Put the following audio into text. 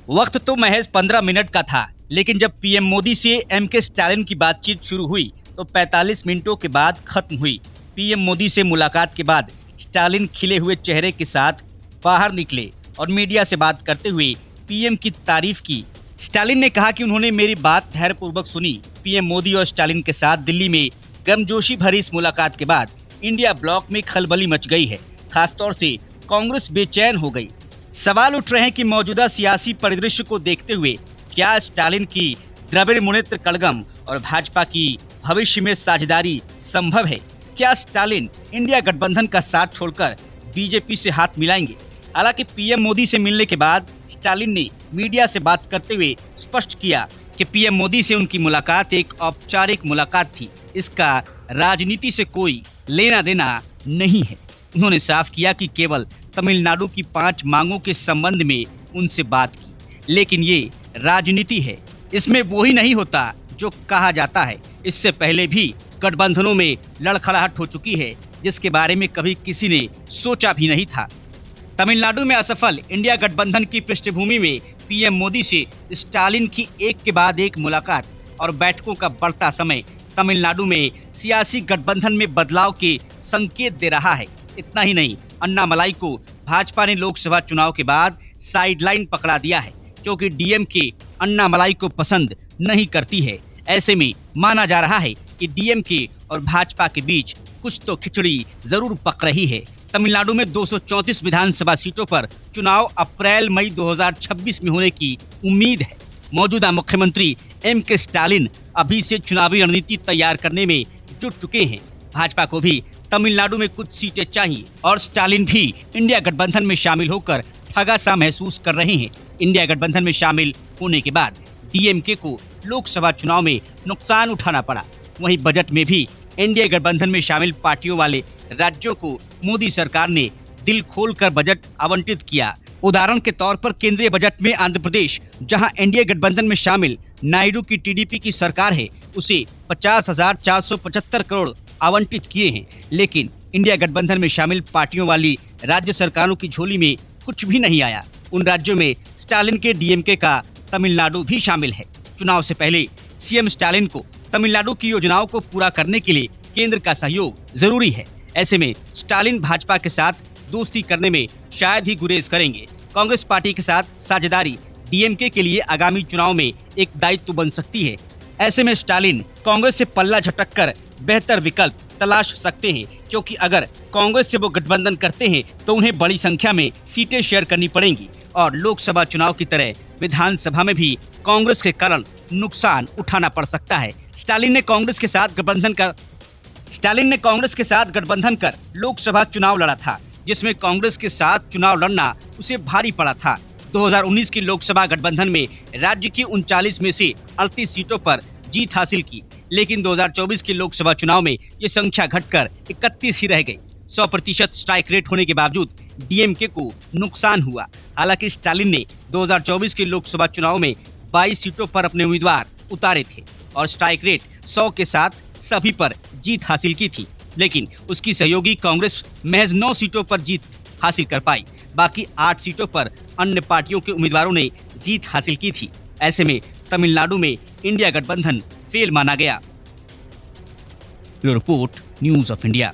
वक्त तो महज 15 मिनट का था, लेकिन जब पीएम मोदी से एमके स्टालिन की बातचीत शुरू हुई तो 45 मिनटों के बाद खत्म हुई। पीएम मोदी से मुलाकात के बाद स्टालिन खिले हुए चेहरे के साथ बाहर निकले और मीडिया से बात करते हुए पीएम की तारीफ की। स्टालिन ने कहा कि उन्होंने मेरी बात धैर्यपूर्वक सुनी। पीएम मोदी और स्टालिन के साथ दिल्ली में गर्मजोशी भरी इस मुलाकात के बाद इंडिया ब्लॉक में खलबली मच गई है। खासतौर से कांग्रेस बेचैन हो गई। सवाल उठ रहे हैं कि मौजूदा सियासी परिदृश्य को देखते हुए क्या स्टालिन की द्रविड़ मुनेत्र कड़गम और भाजपा की भविष्य में साझेदारी संभव है? क्या स्टालिन इंडिया गठबंधन का साथ छोड़कर बीजेपी से हाथ मिलाएंगे? हालांकि पीएम मोदी से मिलने के बाद स्टालिन ने मीडिया से बात करते हुए स्पष्ट किया कि पीएम मोदी से उनकी मुलाकात एक औपचारिक मुलाकात थी। इसका राजनीति से कोई लेना देना नहीं है। उन्होंने साफ किया कि केवल तमिलनाडु की 5 मांगों के संबंध में उनसे बात की, लेकिन ये राजनीति है। इसमें वो ही नहीं होता जो कहा जाता है। इससे पहले भी गठबंधनों में लड़खड़ाहट हो चुकी है, जिसके बारे में कभी किसी ने सोचा भी नहीं था। तमिलनाडु में असफल इंडिया गठबंधन की पृष्ठभूमि में पीएम मोदी से स्टालिन की एक के बाद एक मुलाकात और बैठकों का बढ़ता समय तमिलनाडु में सियासी गठबंधन में बदलाव के संकेत दे रहा है। इतना ही नहीं, अन्नामलाई को भाजपा ने लोकसभा चुनाव के बाद साइडलाइन पकड़ा दिया है, क्योंकि डीएमके अन्नामलाई को पसंद नहीं करती है। ऐसे में माना जा रहा है कि डीएमके और भाजपा के बीच कुछ तो खिचड़ी जरूर पक रही है। तमिलनाडु में 234 विधानसभा सीटों पर चुनाव अप्रैल-मई 2026 में होने की उम्मीद है। मौजूदा मुख्यमंत्री एमके स्टालिन अभी से चुनावी रणनीति तैयार करने में जुट चुके हैं। भाजपा को भी तमिलनाडु में कुछ सीटें चाहिए और स्टालिन भी इंडिया गठबंधन में शामिल होकर ठगा सा महसूस कर रहे हैं। इंडिया गठबंधन में शामिल होने के बाद डीएमके को लोकसभा चुनाव में नुकसान उठाना पड़ा। वहीं बजट में भी इंडिया गठबंधन में शामिल पार्टियों वाले राज्यों को मोदी सरकार ने दिल खोलकर बजट आवंटित किया। उदाहरण के तौर पर केंद्रीय बजट में आंध्र प्रदेश, जहां एनडीए गठबंधन में शामिल नायडू की टीडीपी की सरकार है, उसे 50,475 करोड़ आवंटित किए हैं। लेकिन इंडिया गठबंधन में शामिल पार्टियों वाली राज्य सरकारों की झोली में कुछ भी नहीं आया। उन राज्यों में स्टालिन के डीएमके का तमिलनाडु भी शामिल है। चुनाव से पहले सीएम स्टालिन को तमिलनाडु की योजनाओं को पूरा करने के लिए केंद्र का सहयोग जरूरी है। ऐसे में स्टालिन भाजपा के साथ दोस्ती करने में शायद ही गुरेज करेंगे। कांग्रेस पार्टी के साथ साझेदारी डीएमके के लिए आगामी चुनाव में एक दायित्व बन सकती है। ऐसे में स्टालिन कांग्रेस से पल्ला झटककर बेहतर विकल्प तलाश सकते हैं, क्योंकि अगर कांग्रेस से वो गठबंधन करते हैं तो उन्हें बड़ी संख्या में सीटें शेयर करनी पड़ेंगी और लोकसभा चुनाव की तरह विधानसभा में भी कांग्रेस के कारण नुकसान उठाना पड़ सकता है। स्टालिन ने कांग्रेस के साथ गठबंधन कर लोकसभा चुनाव लड़ा था, जिसमें कांग्रेस के साथ चुनाव लड़ना उसे भारी पड़ा था। 2019 की लोकसभा गठबंधन में राज्य की 39 में से 38 सीटों पर जीत हासिल की, लेकिन 2024 के लोकसभा चुनाव में ये संख्या घटकर 31 ही रह गई। 100% स्ट्राइक रेट होने के बावजूद डीएमके को नुकसान हुआ। हालांकि स्टालिन ने 2024 के लोकसभा चुनाव में 22 सीटों पर अपने उम्मीदवार उतारे थे और स्ट्राइक रेट 100 के साथ सभी पर जीत हासिल की थी, लेकिन उसकी सहयोगी कांग्रेस महज 9 सीटों पर जीत हासिल कर पाई। बाकी 8 सीटों पर अन्य पार्टियों के उम्मीदवारों ने जीत हासिल की थी। ऐसे में तमिलनाडु में इंडिया गठबंधन फेल माना गया। Bureau report, news of India.